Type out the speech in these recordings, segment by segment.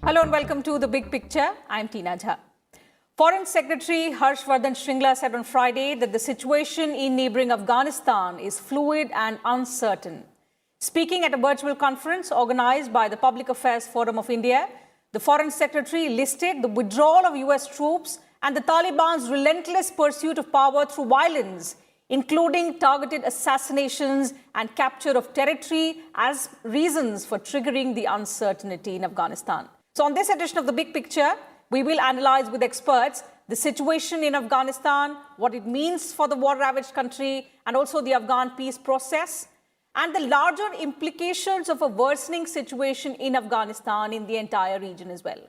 Hello and welcome to The Big Picture. I'm Tina Jha. Foreign Secretary Harshvardhan Shringla said on Friday that the situation in neighboring Afghanistan is fluid and uncertain. Speaking at a virtual conference organized by the Public Affairs Forum of India, the Foreign Secretary listed the withdrawal of US troops and the Taliban's relentless pursuit of power through violence, including targeted assassinations and capture of territory as reasons for triggering the uncertainty in Afghanistan. So on this edition of The Big Picture, we will analyze with experts the situation in Afghanistan, what it means for the war-ravaged country, and also the Afghan peace process, and the larger implications of a worsening situation in Afghanistan in the entire region as well.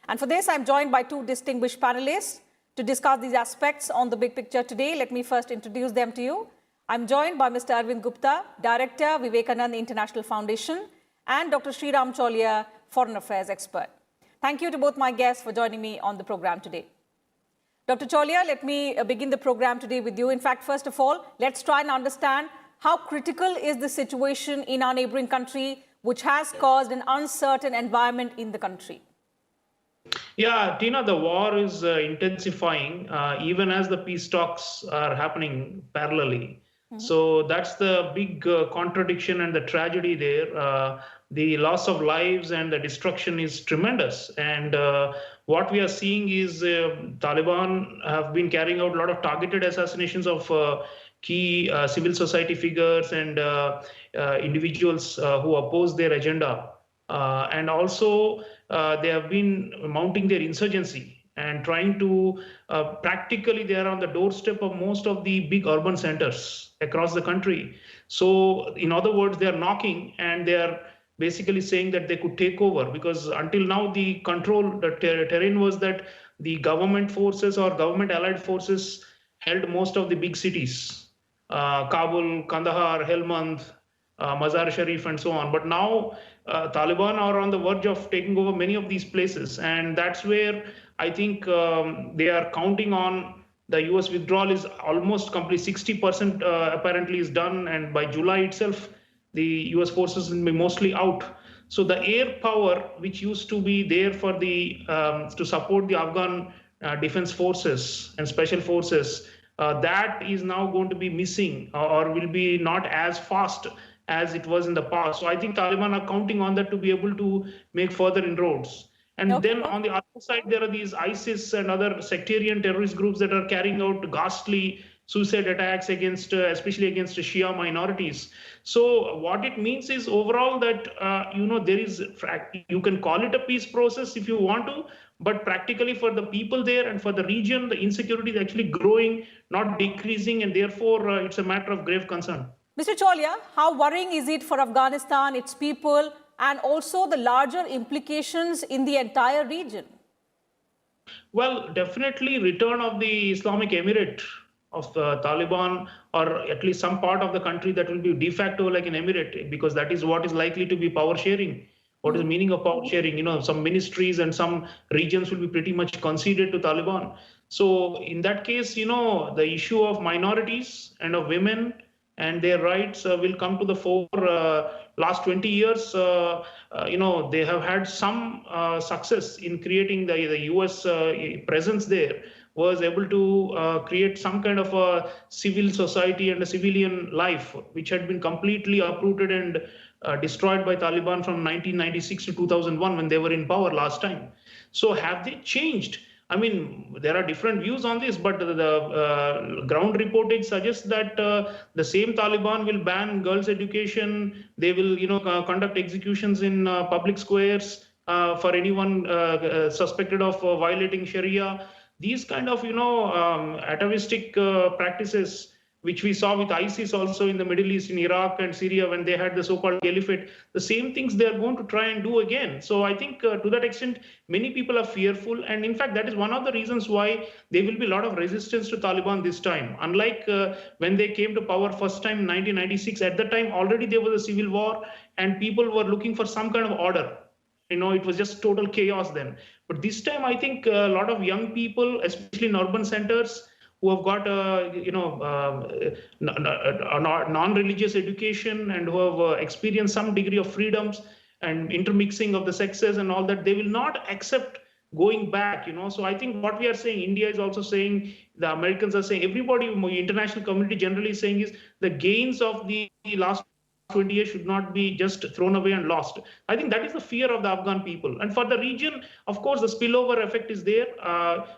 And for this, I'm joined by two distinguished panelists to discuss these aspects on The Big Picture today. Let me first introduce them to you. I'm joined by Mr. Arvind Gupta, Director, Vivekananda International Foundation, and Dr. Sriram Cholia, Foreign Affairs expert. Thank you to both my guests for joining me on the program today. Dr. Cholia, let me begin the program today with you. In fact, first of all, let's try and understand how critical is the situation in our neighboring country, which has caused an uncertain environment in the country. Yeah, Tina, the war is intensifying even as the peace talks are happening parallelly. So that's the big contradiction and the tragedy there. The loss of lives and the destruction is tremendous. And what we are seeing is Taliban have been carrying out a lot of targeted assassinations of key civil society figures and individuals who oppose their agenda. And also, they have been mounting their insurgency and trying to practically they are on the doorstep of most of the big urban centers across the country. So in other words, they are knocking and they are basically saying that they could take over, because until now the terrain was that the government forces or government allied forces held most of the big cities, Kabul, Kandahar, Helmand, Mazar Sharif and so on. But now Taliban are on the verge of taking over many of these places. And that's where I think they are counting on the US withdrawal is almost complete. 60% apparently is done. And by July itself, the US forces will be mostly out. So the air power, which used to be there for the to support the Afghan defense forces and special forces, that is now going to be missing or will be not as fast as it was in the past. So I think Taliban are counting on that to be able to make further inroads. And then on the other side, there are these ISIS and other sectarian terrorist groups that are carrying out ghastly suicide attacks against, especially against Shia minorities. So what it means is overall that, there is, you can call it a peace process if you want to, but practically for the people there and for the region, the insecurity is actually growing, not decreasing, and therefore it's a matter of grave concern. Mr. Cholia, how worrying is it for Afghanistan, its people, and also the larger implications in the entire region? Well, definitely return of the Islamic Emirate of the Taliban, or at least some part of the country that will be de facto like an emirate, because that is what is likely to be power sharing. What is the meaning of power sharing? Some ministries and some regions will be pretty much conceded to Taliban. So in that case, the issue of minorities and of women and their rights will come to the fore. Last 20 years, they have had some success in creating the US presence there, was able to create some kind of a civil society and a civilian life, which had been completely uprooted and destroyed by Taliban from 1996 to 2001 when they were in power last time. So have they changed? I mean, there are different views on this, but the ground reportage suggests that the same Taliban will ban girls' education. They will, conduct executions in public squares for anyone suspected of violating Sharia. These kind of, atavistic practices, which we saw with ISIS also in the Middle East, in Iraq and Syria, when they had the so-called caliphate, the same things they are going to try and do again. So I think to that extent, many people are fearful. And in fact, that is one of the reasons why there will be a lot of resistance to Taliban this time. Unlike when they came to power first time in 1996, at that time already there was a civil war and people were looking for some kind of order. It was just total chaos then. But this time, I think a lot of young people, especially in urban centers, who have got non-religious education and who have experienced some degree of freedoms, and intermixing of the sexes and all that, they will not accept going back, So I think what we are saying, India is also saying, the Americans are saying, everybody, international community generally is saying, is the gains of the last 20 years should not be just thrown away and lost. I think that is the fear of the Afghan people. And for the region, of course, the spillover effect is there.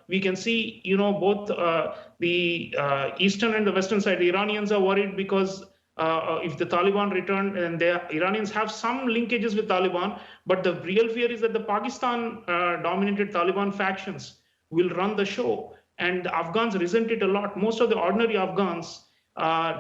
We can see, both the eastern and the western side, the Iranians are worried because if the Taliban return, and the Iranians have some linkages with Taliban, but the real fear is that the Pakistan-dominated Taliban factions will run the show, and the Afghans resent it a lot. Most of the ordinary Afghans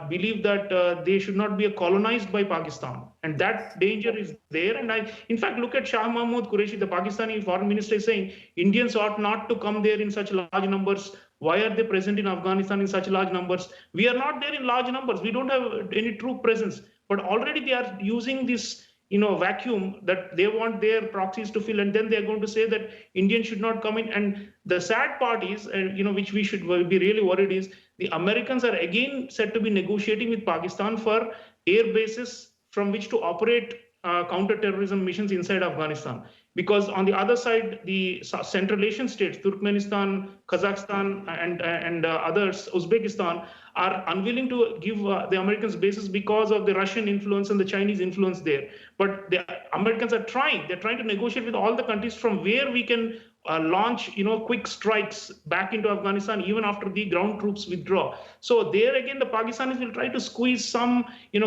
believe that they should not be colonized by Pakistan, and that danger is there. And in fact, look at Shah Mahmood Qureshi, the Pakistani foreign minister, is saying Indians ought not to come there in such large numbers. Why are they present in Afghanistan in such large numbers? We are not there in large numbers. We don't have any troop presence, but already they are using this vacuum that they want their proxies to fill, and then they're going to say that Indians should not come in. And the sad part is, which we should be really worried, is the Americans are again said to be negotiating with Pakistan for air bases from which to operate counter-terrorism missions inside Afghanistan. Because on the other side, the Central Asian states, Turkmenistan, Kazakhstan, and others, Uzbekistan, are unwilling to give the Americans bases because of the Russian influence and the Chinese influence there. But the Americans are trying. They're trying to negotiate with all the countries from where we can launch, quick strikes back into Afghanistan even after the ground troops withdraw. So there again, the Pakistanis will try to squeeze some,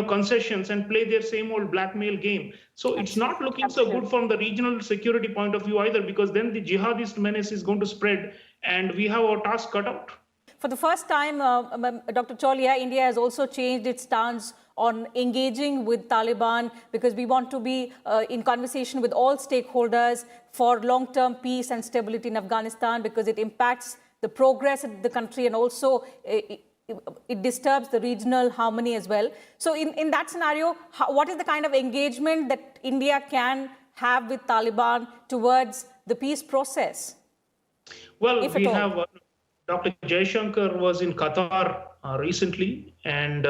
concessions and play their same old blackmail game. So it's not looking so good from the regional security point of view either, because then the jihadist menace is going to spread, and we have our task cut out. For the first time, Dr. Chaulia, India has also changed its stance on engaging with Taliban, because we want to be in conversation with all stakeholders for long-term peace and stability in Afghanistan, because it impacts the progress of the country, and also it disturbs the regional harmony as well. So in that scenario, what is the kind of engagement that India can have with Taliban towards the peace process? Well, we have... Dr. Jaishankar was in Qatar recently, and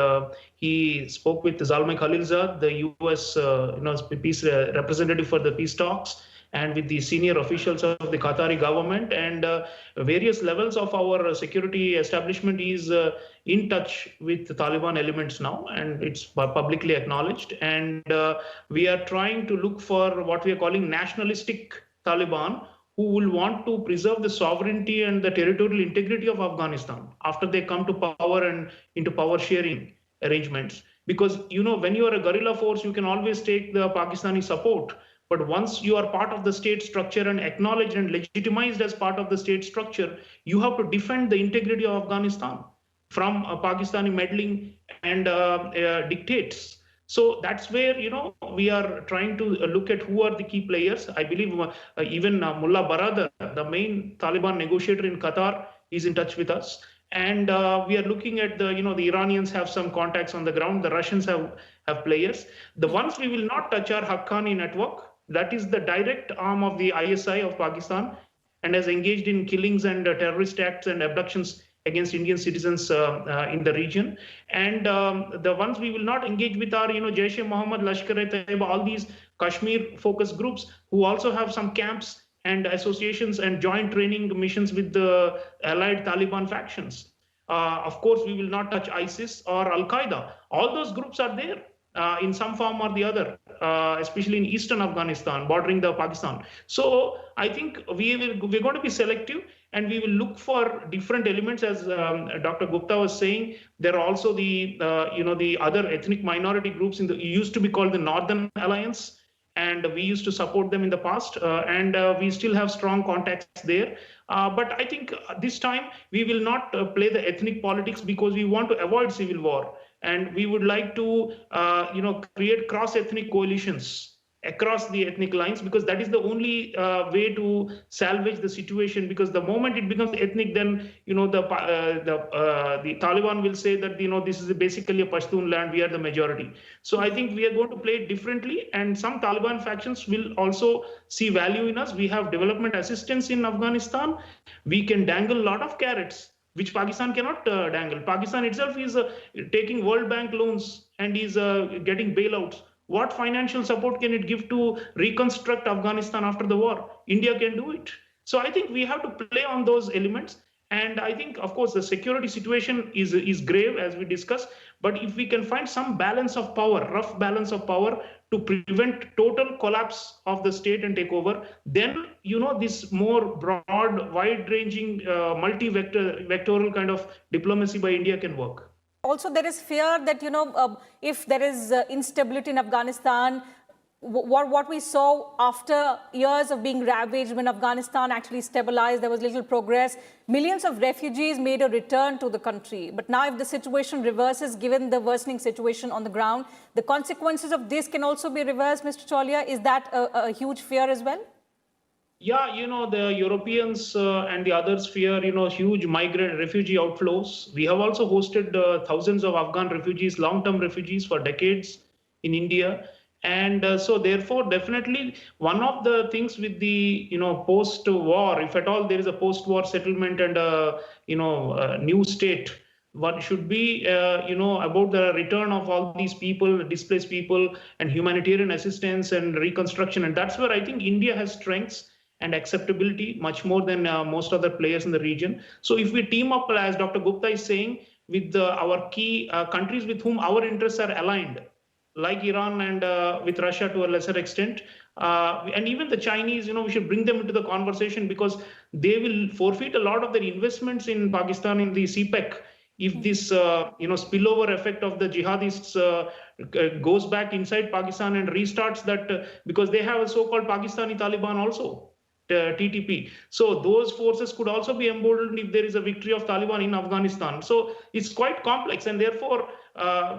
he spoke with Zalmay Khalilzad, the U.S. peace representative for the peace talks, and with the senior officials of the Qatari government, and various levels of our security establishment is in touch with the Taliban elements now, and it's publicly acknowledged. And we are trying to look for what we are calling nationalistic Taliban, who will want to preserve the sovereignty and the territorial integrity of Afghanistan after they come to power and into power sharing arrangements. Because, when you are a guerrilla force, you can always take the Pakistani support. But once you are part of the state structure and acknowledged and legitimized as part of the state structure, you have to defend the integrity of Afghanistan from Pakistani meddling and dictates. So that's where, we are trying to look at who are the key players. I believe even Mullah Baradar, the main Taliban negotiator in Qatar, is in touch with us. And we are looking at the Iranians have some contacts on the ground. The Russians have players. The ones we will not touch are Haqqani network. That is the direct arm of the ISI of Pakistan, and has engaged in killings and terrorist acts and abductions against Indian citizens in the region. And the ones we will not engage with are, Jaish-e-Mohammed, Lashkar-e-Taiba, all these Kashmir-focused groups who also have some camps and associations and joint training missions with the allied Taliban factions. Of course, we will not touch ISIS or Al-Qaeda. All those groups are there in some form or the other, especially in eastern Afghanistan, bordering the Pakistan. So I think we're going to be selective, and we will look for different elements. As Dr. Gupta was saying, there are also the other ethnic minority groups used to be called the Northern Alliance, and we used to support them in the past, and we still have strong contacts there. But I think this time we will not play the ethnic politics, because we want to avoid civil war, and we would like to create cross-ethnic coalitions across the ethnic lines, because that is the only way to salvage the situation. Because the moment it becomes ethnic, then the Taliban will say that this is basically a Pashtun land, we are the majority. So I think we are going to play it differently, and some Taliban factions will also see value in us. We have development assistance in Afghanistan. We can dangle a lot of carrots, which Pakistan cannot dangle. Pakistan itself is taking World Bank loans and is getting bailouts What financial support can it give to reconstruct Afghanistan after the war? India can do it. So I think we have to play on those elements. And I think, of course, the security situation is grave, as we discussed. But if we can find some balance of power, rough balance of power, to prevent total collapse of the state and takeover, then this more broad, wide-ranging, multi-vectoral kind of diplomacy by India can work. Also, there is fear that, if there is instability in Afghanistan, what we saw after years of being ravaged, when Afghanistan actually stabilized, there was little progress. Millions of refugees made a return to the country. But now if the situation reverses, given the worsening situation on the ground, the consequences of this can also be reversed, Mr. Cholia. Is that a huge fear as well? Yeah, the Europeans and the others fear, huge migrant refugee outflows. We have also hosted thousands of Afghan refugees, long-term refugees for decades in India. And so therefore, definitely one of the things with the, post-war, if at all there is a post-war settlement and a new state, what should be, about the return of all these people, displaced people, and humanitarian assistance and reconstruction. And that's where I think India has strengths and acceptability much more than most other players in the region. So if we team up, as Dr. Gupta is saying, with our key countries with whom our interests are aligned, like Iran and with Russia to a lesser extent, and even the Chinese, we should bring them into the conversation, because they will forfeit a lot of their investments in Pakistan in the CPEC if this spillover effect of the jihadists goes back inside Pakistan and restarts that, because they have a so-called Pakistani Taliban also, TTP. So those forces could also be emboldened if there is a victory of Taliban in Afghanistan. So it's quite complex, and therefore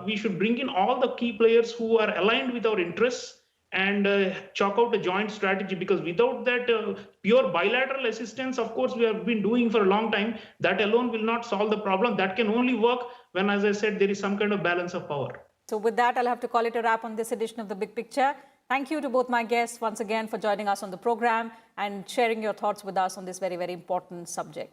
we should bring in all the key players who are aligned with our interests and chalk out a joint strategy, because without that pure bilateral assistance, of course, we have been doing for a long time, that alone will not solve the problem. That can only work when, as I said, there is some kind of balance of power. So with that, I'll have to call it a wrap on this edition of The Big Picture. Thank you to both my guests once again for joining us on the program and sharing your thoughts with us on this very, very important subject.